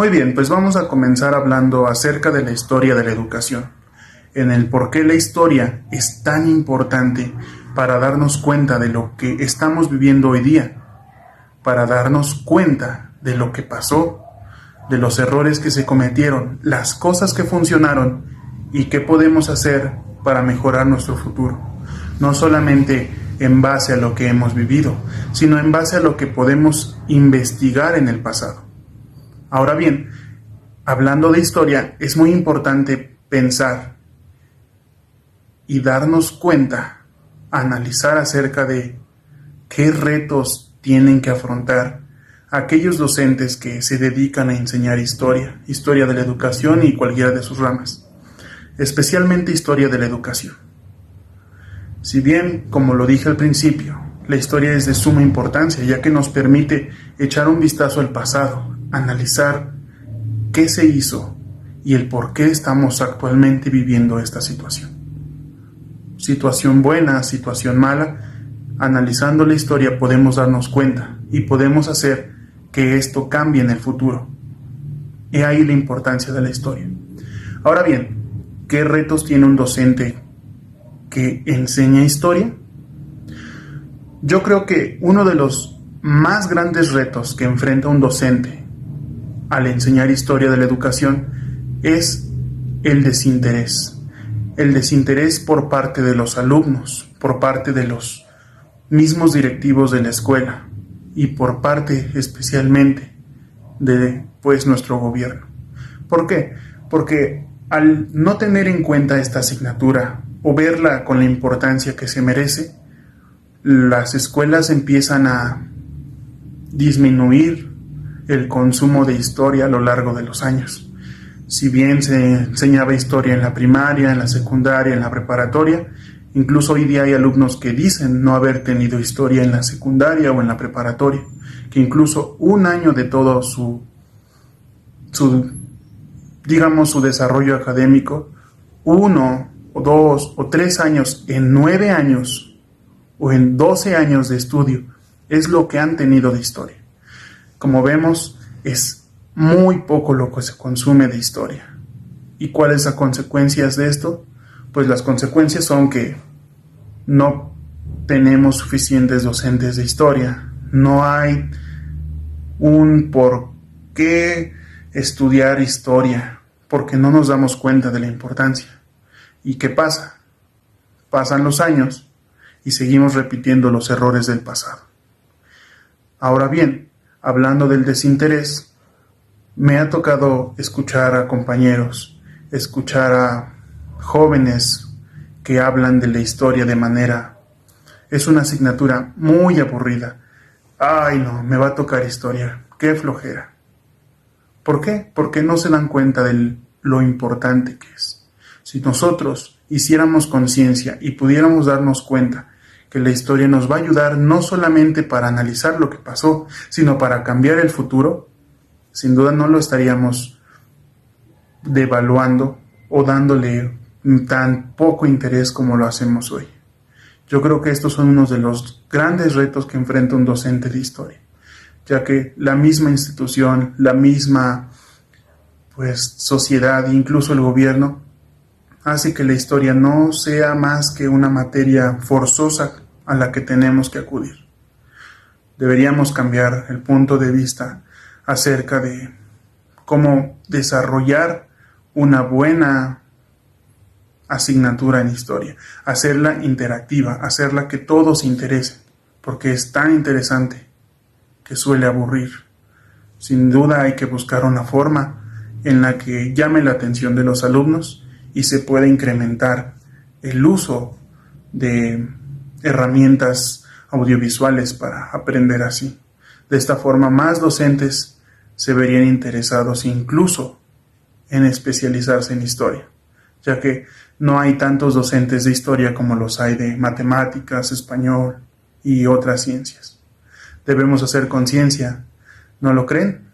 Muy bien, pues vamos a comenzar hablando acerca de la historia de la educación, en el por qué la historia es tan importante para darnos cuenta de lo que estamos viviendo hoy día, para darnos cuenta de lo que pasó, de los errores que se cometieron, las cosas que funcionaron y qué podemos hacer para mejorar nuestro futuro. No solamente en base a lo que hemos vivido, sino en base a lo que podemos investigar en el pasado. Ahora bien, hablando de historia, es muy importante pensar y darnos cuenta, analizar acerca de qué retos tienen que afrontar aquellos docentes que se dedican a enseñar historia de la educación y cualquiera de sus ramas, especialmente historia de la educación. Si bien, como lo dije al principio, la historia es de suma importancia, ya que nos permite echar un vistazo al pasado, analizar qué se hizo y el por qué estamos actualmente viviendo esta situación. Situación buena, situación mala, analizando la historia podemos darnos cuenta y podemos hacer que esto cambie en el futuro. He ahí la importancia de la historia. Ahora bien, ¿qué retos tiene un docente que enseña historia? Yo creo que uno de los más grandes retos que enfrenta un docente al enseñar historia de la educación es el desinterés. El desinterés por parte de los alumnos, por parte de los mismos directivos de la escuela y por parte especialmente de nuestro gobierno. ¿Por qué? Porque al no tener en cuenta esta asignatura o verla con la importancia que se merece, las escuelas empiezan a disminuir el consumo de historia a lo largo de los años. Si bien se enseñaba historia en la primaria, en la secundaria, en la preparatoria, incluso hoy día hay alumnos que dicen no haber tenido historia en la secundaria o en la preparatoria, que incluso un año de todo su desarrollo académico, 1 o 2 o 3 años en 9 años o en 12 años de estudio es lo que han tenido de historia. Como vemos, es muy poco lo que se consume de historia. ¿Y cuáles son las consecuencias de esto? Pues las consecuencias son que no tenemos suficientes docentes de historia, no hay un por qué estudiar historia, porque no nos damos cuenta de la importancia. ¿Y qué pasa? Pasan los años y seguimos repitiendo los errores del pasado. Ahora bien, hablando del desinterés, me ha tocado escuchar a compañeros, escuchar a jóvenes que hablan de la historia de manera... Es una asignatura muy aburrida. Ay, no, me va a tocar historia. Qué flojera. ¿Por qué? Porque no se dan cuenta de lo importante que es. Si nosotros hiciéramos conciencia y pudiéramos darnos cuenta que la historia nos va a ayudar no solamente para analizar lo que pasó, sino para cambiar el futuro, sin duda no lo estaríamos devaluando o dándole tan poco interés como lo hacemos hoy. Yo creo que estos son unos de los grandes retos que enfrenta un docente de historia, ya que la misma institución, la misma sociedad e incluso el gobierno hace que la historia no sea más que una materia forzosa a la que tenemos que acudir. Deberíamos cambiar el punto de vista acerca de cómo desarrollar una buena asignatura en historia, hacerla interactiva, hacerla que todos se interesen, porque es tan interesante que suele aburrir. Sin duda hay que buscar una forma en la que llame la atención de los alumnos y se pueda incrementar el uso de herramientas audiovisuales para aprender así. De esta forma, más docentes se verían interesados incluso en especializarse en historia, ya que no hay tantos docentes de historia como los hay de matemáticas, español y otras ciencias. Debemos hacer conciencia, ¿no lo creen?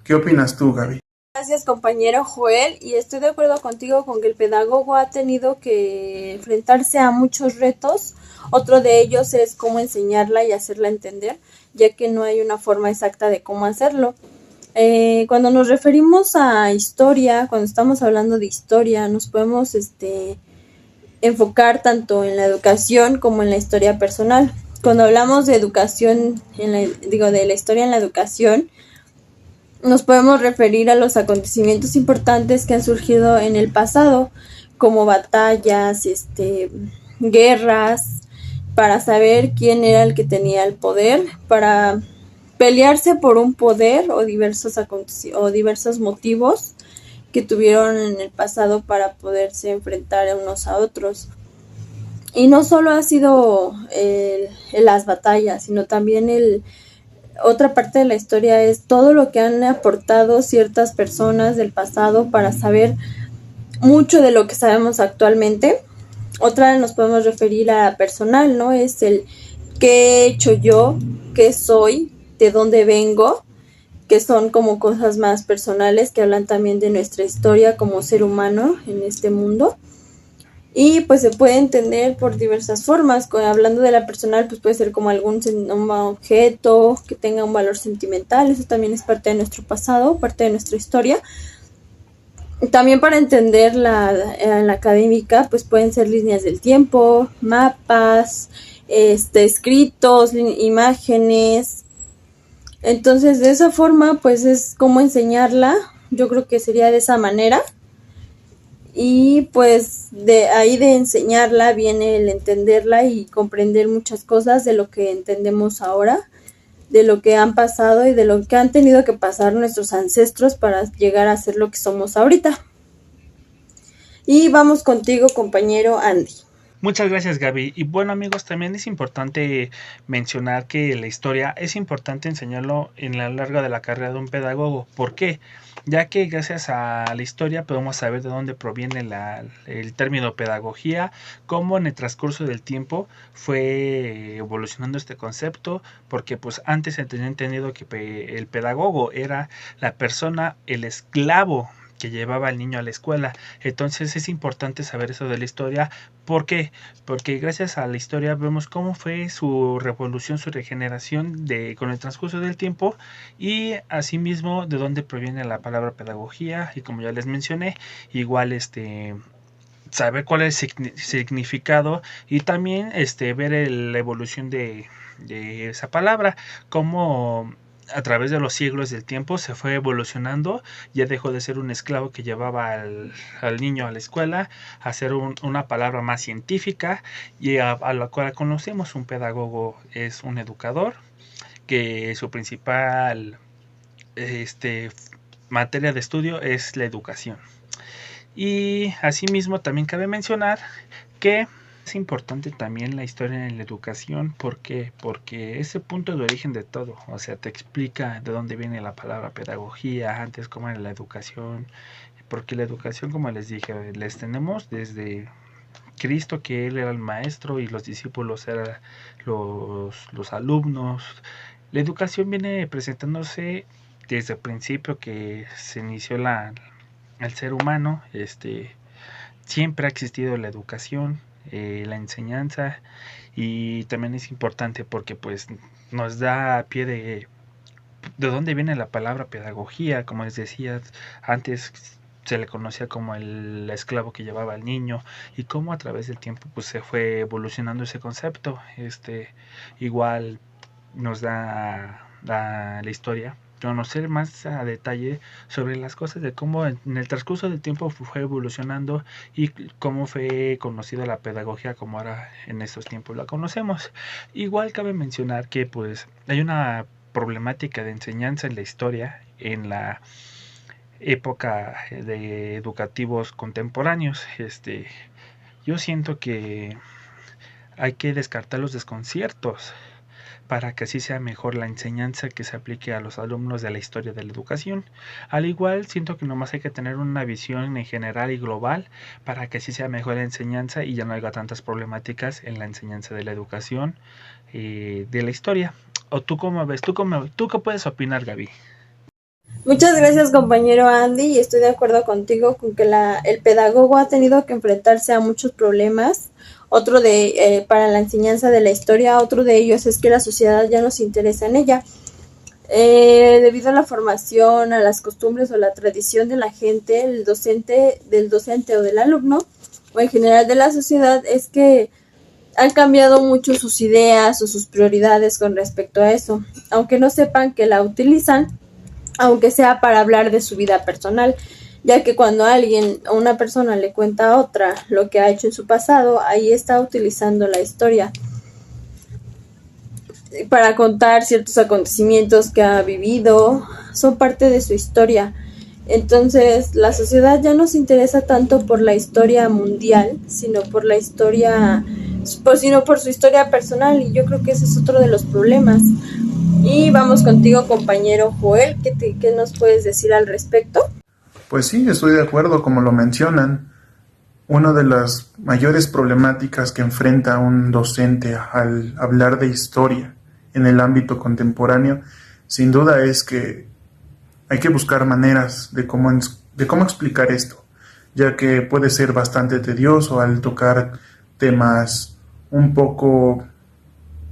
¿Qué opinas tú, Gaby? Gracias, compañero Joel, y estoy de acuerdo contigo con que el pedagogo ha tenido que enfrentarse a muchos retos. Otro de ellos es cómo enseñarla y hacerla entender, ya que no hay una forma exacta de cómo hacerlo. Cuando nos referimos a historia, cuando estamos hablando de historia, nos podemos enfocar tanto en la educación como en la historia personal. Cuando hablamos de educación, de la historia en la educación, nos podemos referir a los acontecimientos importantes que han surgido en el pasado, como batallas, guerras, para saber quién era el que tenía el poder, para pelearse por un poder o diversos motivos que tuvieron en el pasado para poderse enfrentar unos a otros. Y no solo ha sido las batallas, sino también otra parte de la historia es todo lo que han aportado ciertas personas del pasado para saber mucho de lo que sabemos actualmente. Otra nos podemos referir a personal, ¿no? Es el qué he hecho yo, qué soy, de dónde vengo, que son como cosas más personales que hablan también de nuestra historia como ser humano en este mundo. Y pues se puede entender por diversas formas. Hablando de la personal, pues puede ser como un objeto que tenga un valor sentimental. Eso también es parte de nuestro pasado, parte de nuestra historia. También para entender la académica, pues pueden ser líneas del tiempo, mapas, escritos, imágenes. Entonces, de esa forma, pues es como enseñarla. Yo creo que sería de esa manera. Y pues de ahí de enseñarla viene el entenderla y comprender muchas cosas de lo que entendemos ahora, de lo que han pasado y de lo que han tenido que pasar nuestros ancestros para llegar a ser lo que somos ahorita. Y vamos contigo, compañero Andy. Muchas gracias, Gaby. Y bueno, amigos, también es importante mencionar que la historia es importante enseñarlo en la larga de la carrera de un pedagogo. ¿Por qué? Ya que gracias a la historia podemos saber de dónde proviene el término pedagogía, cómo en el transcurso del tiempo fue evolucionando este concepto, porque pues antes se tenía entendido que el pedagogo era la persona, el esclavo que llevaba al niño a la escuela. Entonces es importante saber eso de la historia. ¿Por qué? Porque gracias a la historia vemos cómo fue su revolución, su regeneración con el transcurso del tiempo, y asimismo de dónde proviene la palabra pedagogía. Y como ya les mencioné, igual saber cuál es el significado, y también ver la evolución de esa palabra, cómo a través de los siglos del tiempo se fue evolucionando. Ya dejó de ser un esclavo que llevaba al niño a la escuela a ser una palabra más científica, y a la cual conocemos. Un pedagogo es un educador que su principal materia de estudio es la educación. Y asimismo también cabe mencionar que es importante también la historia en la educación. ¿Por qué? Porque es el punto de origen de todo. O sea, te explica de dónde viene la palabra pedagogía, antes cómo era la educación. Porque la educación, como les dije, les tenemos desde Cristo, que él era el maestro y los discípulos eran los alumnos. La educación viene presentándose desde el principio que se inició el ser humano. Siempre ha existido la educación, la enseñanza, y también es importante porque pues nos da pie de dónde viene la palabra pedagogía. Como les decía, antes se le conocía como el esclavo que llevaba al niño, y cómo a través del tiempo pues se fue evolucionando ese concepto. Igual nos da la historia conocer más a detalle sobre las cosas, de cómo en el transcurso del tiempo fue evolucionando y cómo fue conocida la pedagogía como ahora en estos tiempos la conocemos. Igual cabe mencionar que pues hay una problemática de enseñanza en la historia en la época de educativos contemporáneos. Yo siento que hay que descartar los desconciertos para que así sea mejor la enseñanza que se aplique a los alumnos de la historia de la educación. Al igual, siento que nomás hay que tener una visión en general y global para que así sea mejor la enseñanza y ya no haya tantas problemáticas en la enseñanza de la educación de la historia. ¿O tú cómo ves? ¿Tú qué puedes opinar, Gaby? Muchas gracias, compañero Andy, y estoy de acuerdo contigo con que el pedagogo ha tenido que enfrentarse a muchos problemas. Otro para la enseñanza de la historia, otro de ellos es que la sociedad ya no se interesa en ella. Debido a la formación, a las costumbres o la tradición de la gente, del docente o del alumno, o en general de la sociedad, es que han cambiado mucho sus ideas o sus prioridades con respecto a eso, aunque no sepan que la utilizan, aunque sea para hablar de su vida personal, ya que cuando alguien o una persona le cuenta a otra lo que ha hecho en su pasado, ahí está utilizando la historia para contar ciertos acontecimientos que ha vivido, son parte de su historia. Entonces, la sociedad ya no se interesa tanto por la historia mundial, sino por su historia personal, y yo creo que ese es otro de los problemas. Y vamos contigo, compañero Joel, ¿qué nos puedes decir al respecto? Pues sí, estoy de acuerdo, como lo mencionan. Una de las mayores problemáticas que enfrenta un docente al hablar de historia en el ámbito contemporáneo, sin duda es que hay que buscar maneras de cómo explicar esto, ya que puede ser bastante tedioso al tocar temas un poco,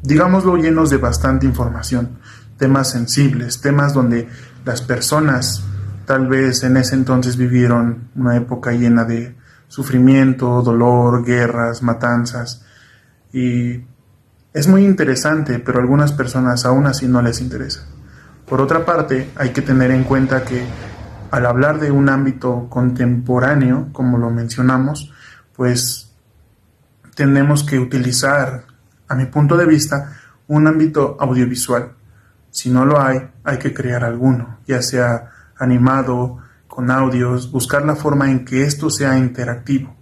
digámoslo, llenos de bastante información, temas sensibles, temas donde las personas tal vez en ese entonces vivieron una época llena de sufrimiento, dolor, guerras, matanzas, y es muy interesante, pero a algunas personas aún así no les interesa. Por otra parte, hay que tener en cuenta que al hablar de un ámbito contemporáneo, como lo mencionamos, pues tenemos que utilizar, a mi punto de vista, un ámbito audiovisual. Si no lo hay, hay que crear alguno, ya sea animado, con audios, buscar la forma en que esto sea interactivo,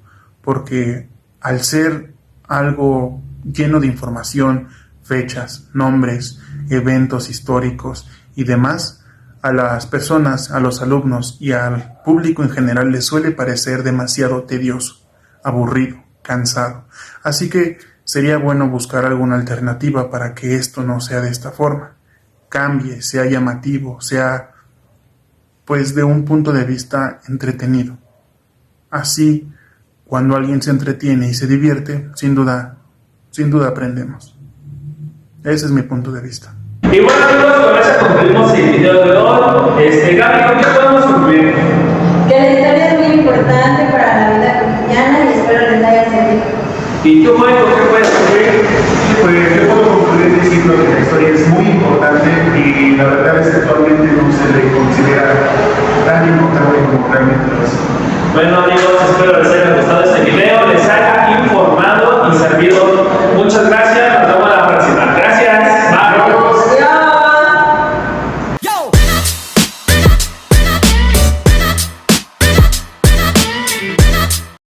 porque al ser algo lleno de información, fechas, nombres, eventos históricos y demás, a las personas, a los alumnos y al público en general les suele parecer demasiado tedioso, aburrido, cansado. Así que sería bueno buscar alguna alternativa para que esto no sea de esta forma. Cambie, sea llamativo, sea pues de un punto de vista entretenido. Así, cuando alguien se entretiene y se divierte, sin duda aprendemos. Ese es mi punto de vista. Y bueno, amigos, con eso concluimos el video de hoy. Gaby, ¿con qué podemos concluir? Que la historia es muy importante para la vida cotidiana y espero les haya servido. ¿Y tú, Michael, qué puedes concluir? Pues yo puedo concluir diciendo que la historia es muy importante y la verdad es que actualmente no se le considera tan importante como realmente lo es. Bueno, amigos, espero les haya gustado este video, les haya